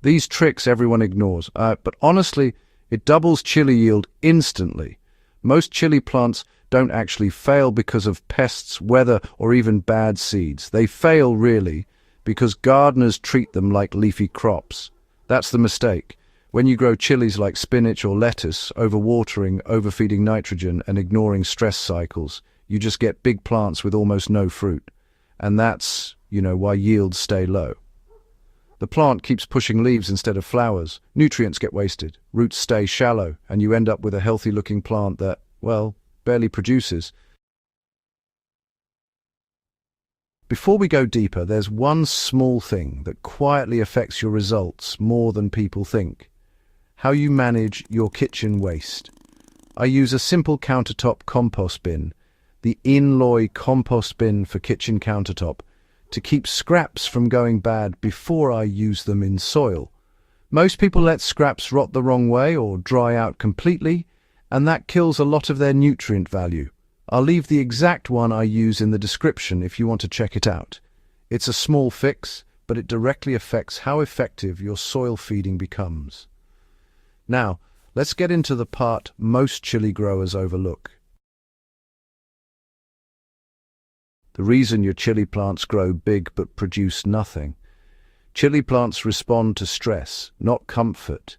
These tricks everyone ignores, but honestly, it doubles chili yield instantly. Most chili plants don't actually fail because of pests, weather, or even bad seeds. They fail, really, because gardeners treat them like leafy crops. That's the mistake. When you grow chilies like spinach or lettuce, overwatering, overfeeding nitrogen, and ignoring stress cycles, you just get big plants with almost no fruit. And that's, why yields stay low. The plant keeps pushing leaves instead of flowers. Nutrients get wasted, roots stay shallow, and you end up with a healthy-looking plant that, well, barely produces. Before we go deeper, there's one small thing that quietly affects your results more than people think: how you manage your kitchen waste. I use a simple countertop compost bin, the in-loy compost bin for kitchen countertop, to keep scraps from going bad before I use them in soil. Most people let scraps rot the wrong way or dry out completely, and that kills a lot of their nutrient value. I'll leave the exact one I use in the description if you want to check it out. It's a small fix, but it directly affects how effective your soil feeding becomes. Now, let's get into the part most chili growers overlook. The reason your chili plants grow big but produce nothing. Chili plants respond to stress, not comfort.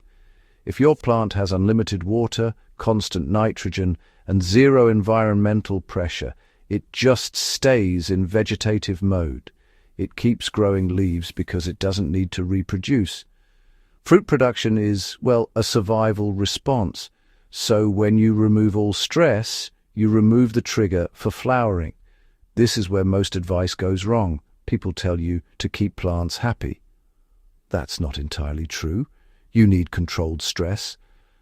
If your plant has unlimited water, constant nitrogen, and zero environmental pressure, it just stays in vegetative mode. It keeps growing leaves because it doesn't need to reproduce. Fruit production is, well, a survival response. So when you remove all stress, you remove the trigger for flowering. This is where most advice goes wrong. People tell you to keep plants happy. That's not entirely true. You need controlled stress,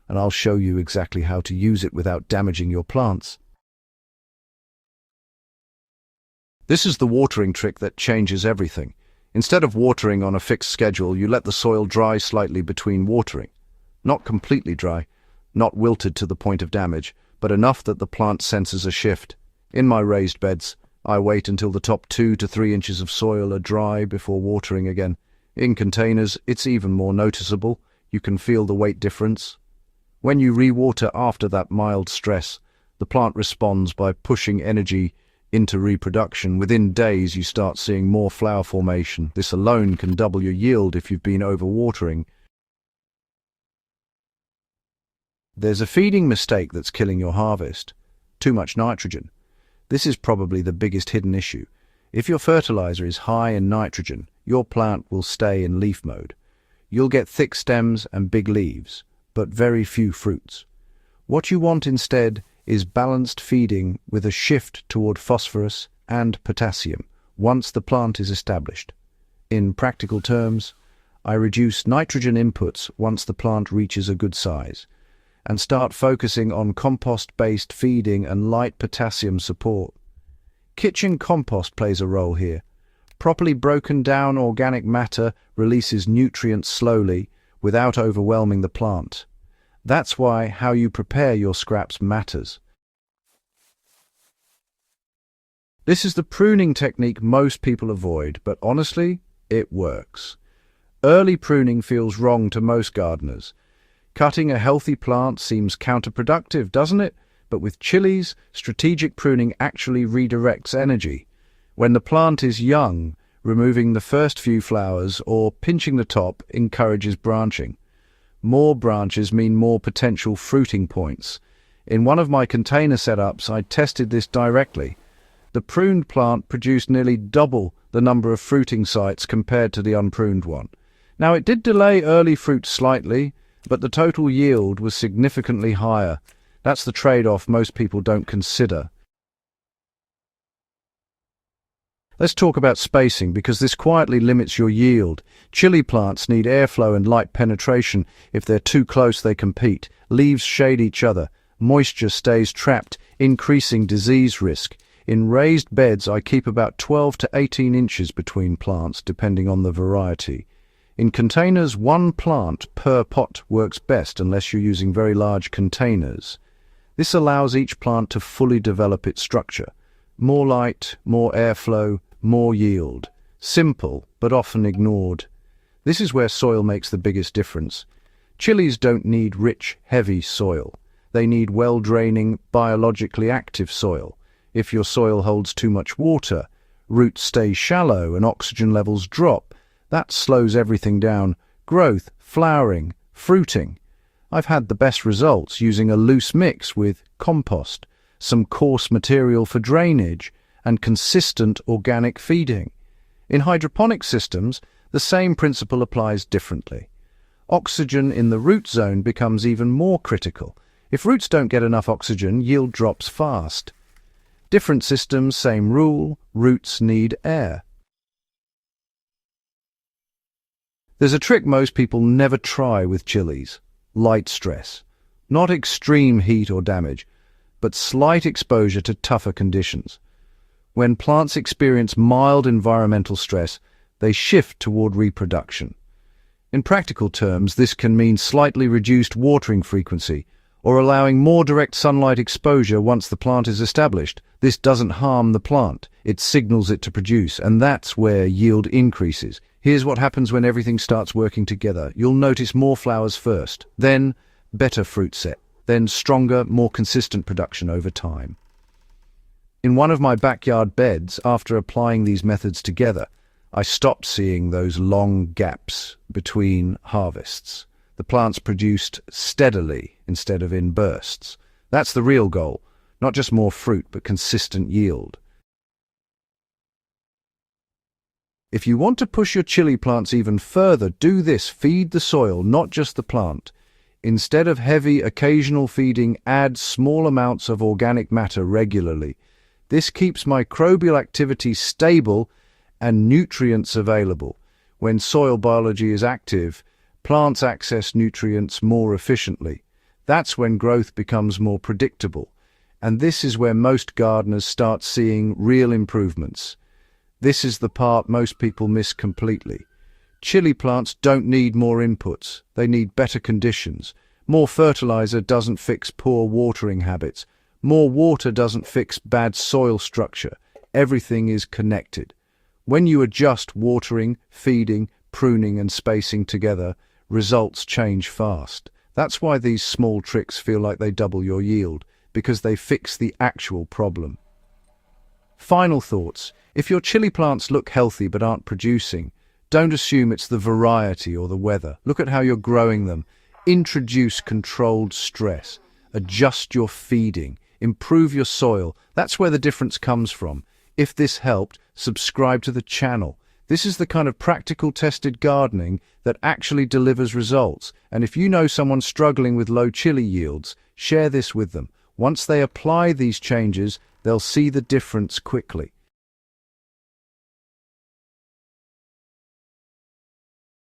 and I'll show you exactly how to use it without damaging your plants. This is the watering trick that changes everything. Instead of watering on a fixed schedule, you let the soil dry slightly between watering. Not completely dry, not wilted to the point of damage, but enough that the plant senses a shift. In my raised beds, I wait until the top 2 to 3 inches of soil are dry before watering again. In containers, it's even more noticeable. You can feel the weight difference. When you re-water after that mild stress, the plant responds by pushing energy into reproduction. Within days, you start seeing more flower formation. This alone can double your yield if you've been overwatering. There's a feeding mistake that's killing your harvest: too much nitrogen. This is probably the biggest hidden issue. If your fertilizer is high in nitrogen, your plant will stay in leaf mode. You'll get thick stems and big leaves, but very few fruits. What you want instead is balanced feeding with a shift toward phosphorus and potassium once the plant is established. In practical terms, I reduce nitrogen inputs once the plant reaches a good size, and start focusing on compost-based feeding and light potassium support. Kitchen compost plays a role here. Properly broken down organic matter releases nutrients slowly without overwhelming the plant. That's why how you prepare your scraps matters. This is the pruning technique most people avoid, but honestly, it works. Early pruning feels wrong to most gardeners. Cutting a healthy plant seems counterproductive, doesn't it? But with chilies, strategic pruning actually redirects energy. When the plant is young, removing the first few flowers or pinching the top encourages branching. More branches mean more potential fruiting points. In one of my container setups, I tested this directly. The pruned plant produced nearly double the number of fruiting sites compared to the unpruned one. Now, it did delay early fruit slightly, but the total yield was significantly higher. That's the trade-off most people don't consider. Let's talk about spacing, because this quietly limits your yield. Chili plants need airflow and light penetration. If they're too close, they compete. Leaves shade each other. Moisture stays trapped, increasing disease risk. In raised beds, I keep about 12 to 18 inches between plants, depending on the variety. In containers, one plant per pot works best unless you're using very large containers. This allows each plant to fully develop its structure. More light, more airflow, more yield. Simple, but often ignored. This is where soil makes the biggest difference. Chilies don't need rich, heavy soil. They need well-draining, biologically active soil. If your soil holds too much water, roots stay shallow and oxygen levels drop. That slows everything down: growth, flowering, fruiting. I've had the best results using a loose mix with compost, some coarse material for drainage, and consistent organic feeding. In hydroponic systems, the same principle applies differently. Oxygen in the root zone becomes even more critical. If roots don't get enough oxygen, yield drops fast. Different systems, same rule: roots need air. There's a trick most people never try with chilies: light stress. Not extreme heat or damage, but slight exposure to tougher conditions. When plants experience mild environmental stress, they shift toward reproduction. In practical terms, this can mean slightly reduced watering frequency or allowing more direct sunlight exposure once the plant is established. This doesn't harm the plant, it signals it to produce, and that's where yield increases. Here's what happens when everything starts working together. You'll notice more flowers first, then better fruit set, then stronger, more consistent production over time. In one of my backyard beds, after applying these methods together, I stopped seeing those long gaps between harvests. The plants produced steadily instead of in bursts. That's the real goal, not just more fruit, but consistent yield. If you want to push your chili plants even further, do this: feed the soil, not just the plant. Instead of heavy, occasional feeding, add small amounts of organic matter regularly. This keeps microbial activity stable and nutrients available. When soil biology is active, plants access nutrients more efficiently. That's when growth becomes more predictable. And this is where most gardeners start seeing real improvements. This is the part most people miss completely. Chili plants don't need more inputs. They need better conditions. More fertilizer doesn't fix poor watering habits. More water doesn't fix bad soil structure. Everything is connected. When you adjust watering, feeding, pruning, and spacing together, results change fast. That's why these small tricks feel like they double your yield, because they fix the actual problem. Final thoughts: if your chili plants look healthy but aren't producing, don't assume it's the variety or the weather. Look at how you're growing them. Introduce controlled stress. Adjust your feeding. Improve your soil. That's where the difference comes from. If this helped, subscribe to the channel. This is the kind of practical, tested gardening that actually delivers results. And if you know someone struggling with low chili yields, share this with them. Once they apply these changes, they'll see the difference quickly.